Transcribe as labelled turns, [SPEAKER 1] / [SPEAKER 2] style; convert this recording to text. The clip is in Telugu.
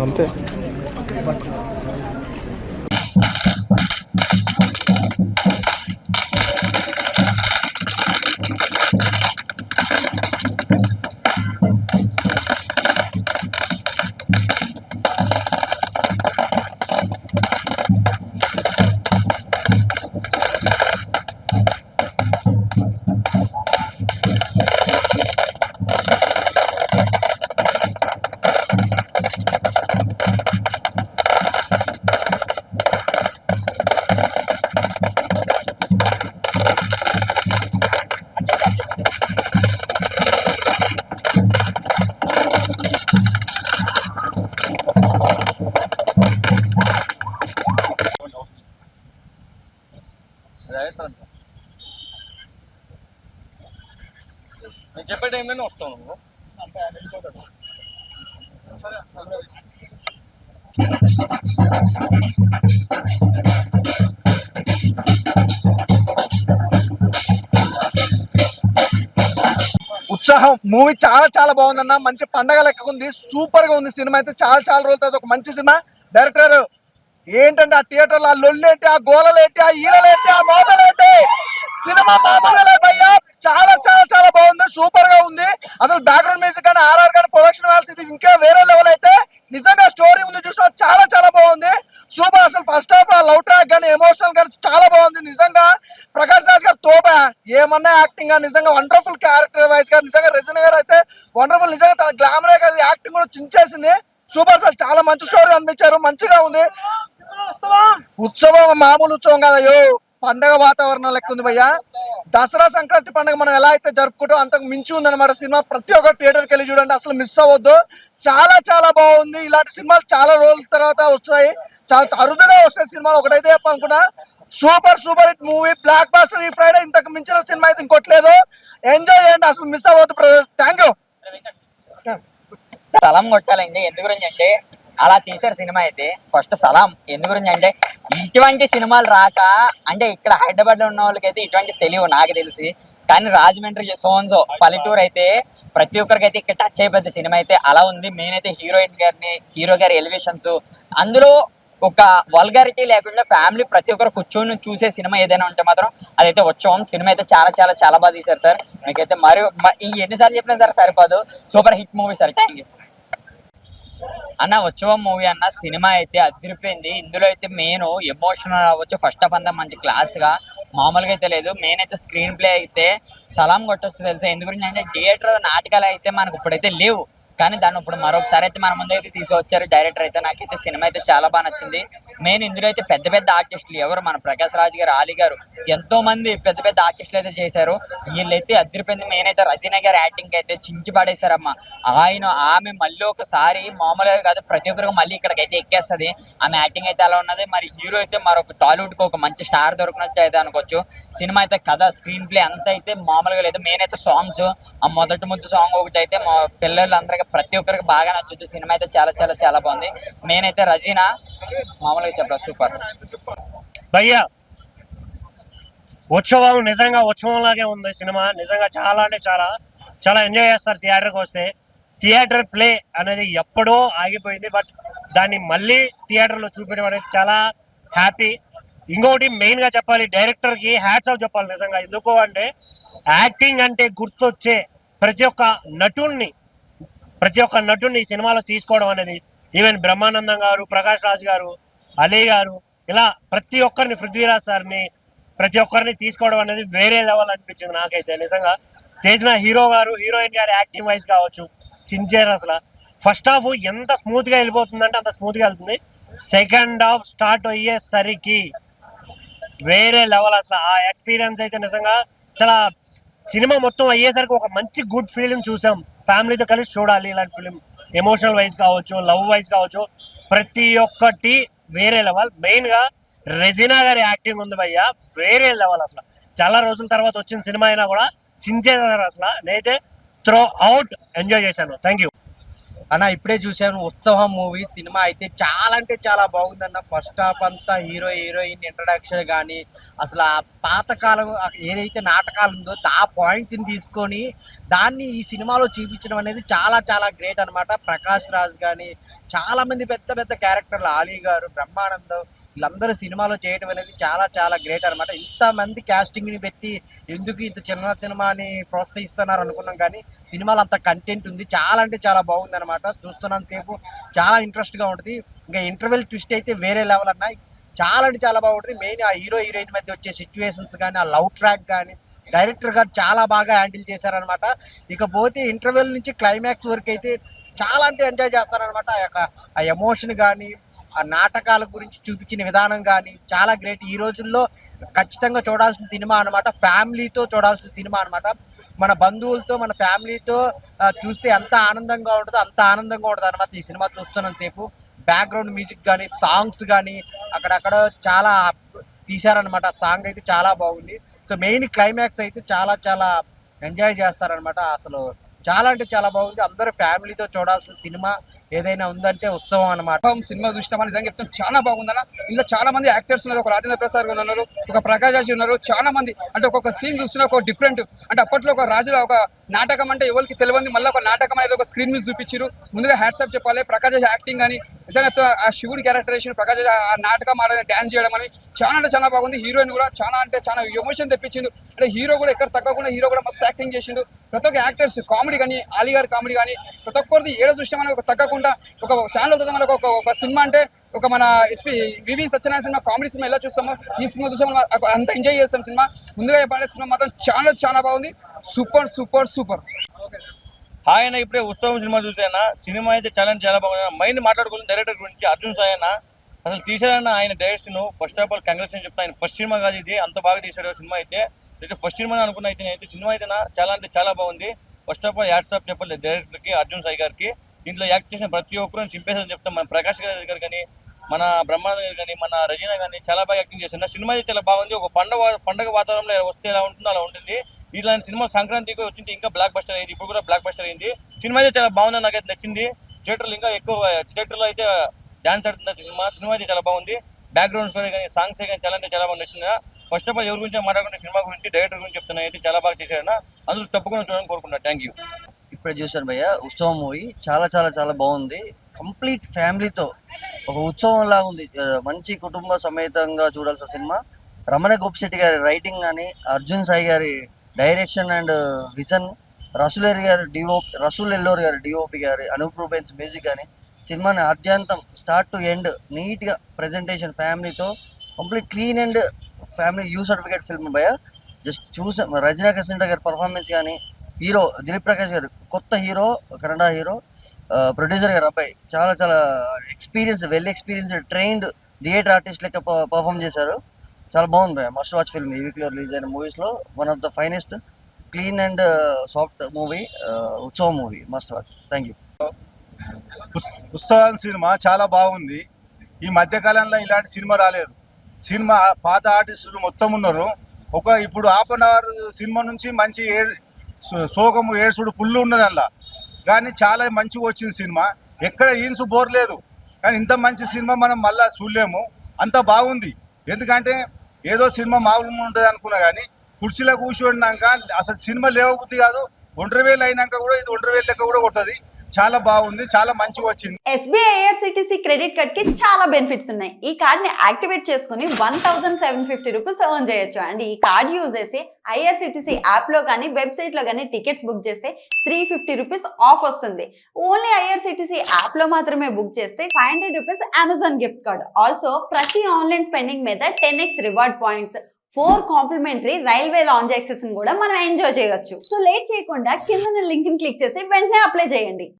[SPEAKER 1] అంతే.
[SPEAKER 2] నేను చెప్పే టైంలోనే వస్తావు నువ్వు.
[SPEAKER 3] ఉత్సాహం మూవీ చాలా చాలా బాగుందన్న. మంచి పండగ లెక్క ఉంది. సూపర్ గా ఉంది సినిమా అయితే. చాలా చాలా రోజుల తర్వాత ఒక మంచి సినిమా. డైరెక్టర్ ఏంటంటే ఆ థియేటర్ లో ఆ లొల్లేంటి, ఆ గోలలేంటి, ఆ ఈలలేంటి, ఆ మోతలేంటి, సినిమా మామూలుగా భయ్యా. చాలా చాలా చాలా బాగుంది. సూపర్ గా ఉంది. అసలు బ్యాక్గ్రౌండ్ మ్యూజిక్ కానీ ఆర్ఆర్ కానీ ప్రొడక్షన్ వాల్స్ ఇది ఇంకా వేరే లెవెల్ అయితే. నిజంగా స్టోరీ ఉంది చూసిన చాలా చాలా బాగుంది. సూపర్. అసలు ఫస్ట్ హాఫ్ లవ్ ట్రాక్ కానీ ఎమోషనల్ కానీ చాలా బాగుంది. నిజంగా ప్రకాష్ రాజ్ గారు తోపా. ఏమన్నా యాక్టింగ్ గా నిజంగా వండర్ఫుల్. క్యారెక్టర్ వైజ్ గా నిజంగా రెజినా గారు అయితే వండర్ఫుల్. నిజంగా తన గ్లామర్ గారి యాక్టింగ్ కూడా చించేసింది. సూపర్. అసలు చాలా మంచి స్టోరీ అందించారు. మంచిగా ఉంది. ఉత్సవం మామూలు ఉత్సవం కాదయ్యో, పండగ వాతావరణం లెక్క ఉంది భయ్యా. దసరా సంక్రాంతి పండుగ మనం ఎలా అయితే జరుపుకుంటాం అంతకు మించి ఉందన్నమాట సినిమా. ప్రతి ఒక్క థియేటర్కి వెళ్ళి చూడండి, అసలు మిస్ అవ్వద్దు. చాలా చాలా బాగుంది. ఇలాంటి సినిమాలు చాలా రోజుల తర్వాత వస్తాయి. చాలా అరుదుగా వస్తాయి సినిమాలు. ఒకటైతే చెప్పనుకున్నా, super super hit movie, blockbuster. ఈ ఫ్రైడే ఇంతకు మించిన సినిమా అయితే ఇంకోట్లేదు. ఎంజాయ్ చేయండి, అసలు మిస్ అవ్వద్దు. Thank you.
[SPEAKER 4] సలాం కొట్టాలండి. ఎందు గురించి అంటే అలా తీసారు సినిమా అయితే. ఫస్ట్ సలాం ఎందు గురించి అంటే ఇటువంటి సినిమాలు రాక, అంటే ఇక్కడ హైదరాబాద్ లో ఉన్న వాళ్ళకైతే ఇటువంటి తెలియవు నాకు తెలిసి. కానీ రాజమండ్రి సోన్సో పల్లెటూరు అయితే ప్రతి ఒక్కరికి అయితే ఇక్కడ టచ్ అయిపోద్ది సినిమా అయితే. అలా ఉంది. మెయిన్ అయితే హీరో గారి ఎలివేషన్స్, అందులో ఒక వల్గారిటీ లేకుండా ఫ్యామిలీ ప్రతి ఒక్కరు కూర్చొని చూసే సినిమా ఏదైనా ఉంటే మాత్రం అదైతే వచ్చాం. సినిమా అయితే చాలా చాలా చాలా బాగా తీశారు సార్. మీకైతే మరి ఎన్నిసార్లు చెప్పినా సార్ సరిపోదు. Super hit movie sir. Thank you అన్న. ఉత్సవం మూవీ అన్న సినిమా అయితే అదిరిపోయింది. ఇందులో అయితే మెయిన్ ఎమోషనల్ అవ్వచ్చు. ఫస్ట్ ఆఫ్ అంతా మంచి క్లాస్ గా మామూలుగా అయితే లేదు. మెయిన్ అయితే స్క్రీన్ ప్లే అయితే సలాం కొట్టొచ్చు తెలుసా. ఎందు గురించి అంటే థియేటర్ నాటకాలు అయితే మనకు ఇప్పుడైతే లేవు, కానీ దాన్ని ఇప్పుడు మరొకసారి అయితే మన ముందు అయితే తీసుకొచ్చారు డైరెక్టర్ అయితే. నాకైతే సినిమా అయితే చాలా బాగా నచ్చింది. మెయిన్ ఇందులో అయితే పెద్ద పెద్ద ఆర్టిస్టులు ఎవరు, మన ప్రకాష్ రాజ్ గారు, ఆలీ గారు, ఎంతో మంది పెద్ద పెద్ద ఆర్టిస్టులు అయితే చేశారు. వీళ్ళైతే అదిరిపోయింది. మెయిన్ అయితే రజీనా గారి యాక్టింగ్ అయితే చించి పడేశారమ్మా. ఆమె మళ్ళీ ఒకసారి మామూలుగా కాదు, ప్రతి ఒక్కరికి మళ్ళీ ఇక్కడికి అయితే ఎక్కేస్తుంది. ఆమె యాక్టింగ్ అయితే అలా ఉన్నది. మరి హీరో అయితే మరొక టాలీవుడ్ కి ఒక మంచి స్టార్ దొరికినట్టు అయితే అనుకోవచ్చు. సినిమా అయితే కథ, స్క్రీన్ ప్లే అంతా అయితే మామూలుగా లేదు. మెయిన్ అయితే సాంగ్స్, ఆ మొదటి ముద్దు సాంగ్ ఒకటి అయితే మా పిల్లలందరికీ ప్రతి ఒక్కరికి బాగా నచ్చుద్ది. సినిమా అయితే చాలా చాలా చాలా బాగుంది. మెయిన్ అయితే రజీనా మామూలుగా చెప్పరా సూపర్.
[SPEAKER 5] భయ్యా ఉత్సవం నిజంగా ఉత్సవం లాగే ఉంది సినిమా. నిజంగా చాలా అంటే చాలా చాలా ఎంజాయ్ చేస్తారు థియేటర్కి వస్తే. థియేటర్ ప్లే అనేది ఎప్పుడో ఆగిపోయింది, బట్ దాన్ని మళ్ళీ థియేటర్లో చూపించడం అనేది చాలా హ్యాపీ. ఇంకొకటి మెయిన్గా చెప్పాలి, డైరెక్టర్కి హ్యాట్స్ ఆఫ్ చెప్పాలి నిజంగా. ఎందుకు అంటే యాక్టింగ్ అంటే గుర్తొచ్చే ప్రతి ఒక్క నటుడిని ఈ సినిమాలో తీసుకోవడం అనేది, ఈవెన్ బ్రహ్మానందం గారు, ప్రకాష్ రాజ్ గారు, అలీ గారు, ఇలా ప్రతి ఒక్కరిని, పృథ్వీరాజ్ సార్ని, ప్రతి ఒక్కరిని తీసుకోవడం అనేది వేరే లెవెల్ అనిపించింది నాకైతే. నిజంగా చేసిన హీరో గారు, హీరోయిన్ గారు యాక్టింగ్ వైజ్ కావచ్చు చించారు. అసలు ఫస్ట్ హాఫ్ ఎంత స్మూత్గా వెళ్ళిపోతుందంటే అంత స్మూత్గా వెళ్తుంది. సెకండ్ హాఫ్ స్టార్ట్ అయ్యేసరికి వేరే లెవెల్. అసలు ఆ ఎక్స్పీరియన్స్ అయితే నిజంగా చాలా. సినిమా మొత్తం అయ్యేసరికి ఒక మంచి గుడ్ ఫీలింగ్ చూసాం. ఫ్యామిలీతో కలిసి చూడాలి ఇలాంటి ఫిలిం. ఎమోషనల్ వైజ్ కావచ్చు, లవ్ వైజ్ కావచ్చు, ప్రతి ఒక్కటి వేరే లెవెల్. మెయిన్గా రెజినా గారి యాక్టింగ్ ఉంది భయ్య, వేరే లెవెల్. అసలు చాలా రోజుల తర్వాత వచ్చిన సినిమా అయినా కూడా చించేసారు. అసలు నేనైతే త్రో అవుట్ ఎంజాయ్ చేశాను. Thank you.
[SPEAKER 1] అన్న ఇప్పుడే చూశాను ఉత్సవం మూవీ. సినిమా అయితే చాలా అంటే చాలా బాగుందన్న. ఫస్ట్ హాఫ్ అంతా హీరో హీరోయిన్ ఇంట్రడక్షన్ కానీ అసలు ఆ పాతకాలం ఏదైతే నాటకాలు ఉందో ఆ పాయింట్ని తీసుకొని దాన్ని ఈ సినిమాలో చూపించడం అనేది చాలా చాలా గ్రేట్ అనమాట. ప్రకాష్ రాజ్ కానీ చాలా మంది పెద్ద పెద్ద క్యారెక్టర్లు, ఆలీ గారు, బ్రహ్మానందం, వీళ్ళందరూ సినిమాలో చేయడం అనేది చాలా చాలా గ్రేట్ అనమాట. ఇంతమంది క్యాస్టింగ్ని పెట్టి ఎందుకు ఇంత చిన్న సినిమాని ప్రోత్సహిస్తున్నారు అనుకున్నాం, కానీ సినిమాలో అంత కంటెంట్ ఉంది. చాలా అంటే చాలా బాగుంది అనమాట. చూస్తున్నాను సేపు చాలా ఇంట్రెస్ట్గా ఉంటుంది. ఇంకా ఇంటర్వెల్ ట్విస్ట్ అయితే వేరే లెవెల్ అన్న. చాలా అంటే చాలా బాగుంటుంది. మెయిన్ ఆ హీరో హీరోయిన్ మధ్య వచ్చే సిచ్యువేషన్స్ కానీ ఆ లవ్ ట్రాక్ కానీ డైరెక్టర్ గారు చాలా బాగా హ్యాండిల్ చేశారనమాట. ఇకపోతే ఇంటర్వెల్ నుంచి క్లైమాక్స్ వరకు అయితే చాలా అంటే ఎంజాయ్ చేస్తారనమాట. ఆ ఎమోషన్ కానీ ఆ నాటకాల గురించి చూపించిన విధానం కానీ చాలా గ్రేట్. ఈ రోజుల్లో ఖచ్చితంగా చూడాల్సిన సినిమా అనమాట. ఫ్యామిలీతో చూడాల్సిన సినిమా అనమాట. మన బంధువులతో మన ఫ్యామిలీతో చూస్తే ఎంత ఆనందంగా ఉంటుందో అంత ఆనందంగా ఉంటుంది అనమాట ఈ సినిమా చూస్తున్నంతసేపు. బ్యాక్గ్రౌండ్ మ్యూజిక్ కానీ సాంగ్స్ కానీ అక్కడక్కడ చాలా తీశారనమాట. సాంగ్ అయితే చాలా బాగుంది. సో మెయిన్ క్లైమాక్స్ అయితే చాలా చాలా ఎంజాయ్ చేస్తారనమాట. అసలు చాలా అంటే చాలా బాగుంది. అందరూ ఫ్యామిలీతో చూడాల్సిన సినిమా ఏదైనా ఉందంటే ఉత్సవం అనమాట.
[SPEAKER 6] సినిమా చూసినామని నిజంగా చెప్తాం, చాలా బాగుందన్న. ఇందులో చాలా మంది యాక్టర్స్ ఉన్నారు. ఒక రాజేంద్ర ప్రసాద్ గారు ఉన్నారు, ఒక ప్రకాష్ రాజ్ ఉన్నారు. చాలా మంది అంటే ఒక్కొక్క సీన్ చూస్తున్నా ఒక డిఫరెంట్. అంటే అప్పట్లో ఒక రాజులో ఒక నాటకం అంటే ఎవరికి తెలియదు, మళ్ళీ ఒక నాటకం అనేది ఒక స్క్రీన్ మీద చూపించారు. ముందుగా హ్యాట్సాప్ చెప్పాలి ప్రకాష్ రాజ్ యాక్టింగ్ అని. నిజంగా ఆ శివుడి క్యారెక్టరేషన్, ప్రకాష్ రాజ్ ఆ నాటకం ఆడని డాన్స్ చేయడం అని చాలా అంటే చాలా బాగుంది. హీరోయిన్ కూడా చాలా అంటే చాలా ఎమోషన్ తెప్పించిండు. అంటే హీరో కూడా ఎక్కడ తగ్గకుండా హీరో కూడా మస్తు యాక్టింగ్ చేసిండు. ప్రతి ఒక్క యాక్టర్స్ కామెడీ కానీ ఆలీ గారి కామెడీ కానీ ప్రతి ఒక్కరిది ఏదో చూసినామని ఒక తగ్గకుండా ఒక ఛానల్ అవుతుంది మనకు. ఒక సినిమా అంటే ఒక మన వివి సత్యనారాయణ సినిమా కామెడీ సినిమా ఎలా చూస్తామో ఈ సినిమా చూసాము అంత ఎంజాయ్ చేస్తాం. సినిమా ముందుగా చెప్పాలి, సినిమా మాత్రం చాలా చాలా బాగుంది. Super super super.
[SPEAKER 2] ఆయన ఇప్పుడే ఉత్సవం సినిమా చూసాయన. సినిమా అయితే చాలా అంటే చాలా బాగుంది. మైండ్ మాట్లాడుకున్న డైరెక్టర్ గురించి అర్జున్ సాయి అన్న అసలు తీసాడన్న. ఆయన direction first of all congratulation చెప్తాను. ఆయన ఫస్ట్ సినిమా కాదు ఇది, అంత బాగా తీసాడు సినిమా అయితే. ఫస్ట్ సినిమా అనుకున్న అయితే సినిమా అయితే చాలా అంటే చాలా బాగుంది. First of all ads of చెప్పాలి డైరెక్టర్కి, అర్జున్ సాయి గారికి. దీంట్లో యాక్ట్ చేసిన ప్రతి ఒక్కరు చింపేసని చెప్తాం. మన ప్రకాష్ గారు కానీ, మన బ్రహ్మానంద గారు కానీ, మన రజీనా కానీ చాలా బాగా యాక్టింగ్ చేస్తున్నారు. సినిమా అయితే చాలా బాగుంది. ఒక పండగ వాతావరణంలో వస్తే ఎలా ఉంటుందో అలా ఉంటుంది. ఇలాంటి సినిమా సంక్రాంతికి వచ్చింటే ఇంకా బ్లాక్ బస్టర్ అయింది. ఇప్పుడు కూడా బ్లాక్ బస్టర్ అయింది. సినిమా అయితే చాలా బాగుందని నాకైతే నచ్చింది. థియేటర్లో ఇంకా ఎక్కువ థియేటర్లో అయితే డాన్స్ ఆడుతుంది సినిమా అయితే చాలా బాగుంది. బ్యాక్గ్రౌండ్ స్కోర్ కానీ సాంగ్స్ కానీ చాలా అంటే చాలా బాగా నచ్చింది. ఫస్ట్ ఆఫ్ ఆల్ ఎవరి గురించి మాట్లాడుకుంటే సినిమా గురించి డైరెక్టర్ గురించి చెప్తున్నా అయితే చాలా బాగా చేశాడన్న. అందరూ తప్పకుండా చూడాలని కోరుకుంటున్నా. Thank you.
[SPEAKER 7] ఇప్పుడే చూశాను భయ్య ఉత్సవం మూవీ. చాలా చాలా చాలా బాగుంది. కంప్లీట్ ఫ్యామిలీతో ఒక ఉత్సవం లాగా ఉంది. మంచి కుటుంబ సమేతంగా చూడాల్సిన సినిమా. రమణ గోపిశెట్టి గారి రైటింగ్ కానీ, అర్జున్ సాయి గారి direction and vision, Rasool Ellore గారి డిఓపి గారి, అనూప్ రూబెన్స్ మ్యూజిక్ కానీ సినిమాని ఆద్యంతం స్టార్ట్ టు ఎండ్ నీట్గా ప్రజెంటేషన్ ఫ్యామిలీతో complete clean and family U certificate film భయ్య. జస్ట్ చూసాం. రజనీ కృష్ణ గారి పర్ఫార్మెన్స్ కానీ, హీరో దిలీప్ ప్రకాష్ గారు కొత్త హీరో, కన్నడ హీరో, ప్రొడ్యూసర్ గారు అబ్బాయి చాలా చాలా well experienced trained theatre artist లెక్క పర్ఫామ్ చేశారు. చాలా బాగుంది భయ్య. Must watch film. ఈ వీక్లో రిలీజ్ అయిన మూవీస్లో one of the finest clean and soft movie Utsavam movie. Must watch. Thank you.
[SPEAKER 8] Utsavam సినిమా చాలా బాగుంది. ఈ మధ్యకాలంలో ఇలాంటి సినిమా రాలేదు. సినిమా పాత ఆర్టిస్టులు మొత్తం ఉన్నారు. ఇప్పుడు హాఫ్ అన్ అవర్ సినిమా నుంచి మంచి శోకము ఏడుసుడు పుల్లు ఉన్నది అందులో. కానీ చాలా మంచిగా వచ్చింది సినిమా. ఎక్కడ ఈన్సు బోర్ లేదు. కానీ ఇంత మంచి సినిమా మనం మళ్ళీ చూడలేము. అంత బాగుంది. ఎందుకంటే ఏదో సినిమా మామూలుగా ఉంటుంది అనుకున్నా, కానీ కుర్చీలో కూర్చోడినాక అసలు సినిమా లేవబుద్ధి కాదు. 1,000 అయినాక కూడా ఇది 1,000 లెక్క కూడా కొట్టది. చాలా బాగుంది. చాలా మంచిగా వచ్చింది.
[SPEAKER 9] SBI IRCTC క్రెడిట్ కార్డ్ కి చాలా బెనిఫిట్స్ ఉన్నాయి. ఈ కార్డ్ ని యాక్టివేట్ చేసుకుని 1,750 రూపీస్ ఎర్న్ చేయొచ్చు. అండ్ ఈ కార్డ్ యూజ్ చేసి IRCTC యాప్ లో కానీ వెబ్సైట్ లో కానీ టికెట్స్ బుక్ చేస్తే 350 రూపీస్ ఆఫ్ వస్తుంది. ఓన్లీ IRCTC యాప్ లో మాత్రమే బుక్ చేస్తే 500 rupees Amazon gift card. Also ప్రతి ఆన్లైన్ స్పెండింగ్ మీద 10x reward points, 4 complimentary railway lounge access కూడా మనం ఎంజాయ్ చేయొచ్చు. సో లేట్ చేయకుండా కింద లింక్ ని క్లిక్ చేసి వెంటనే అప్లై చేయండి.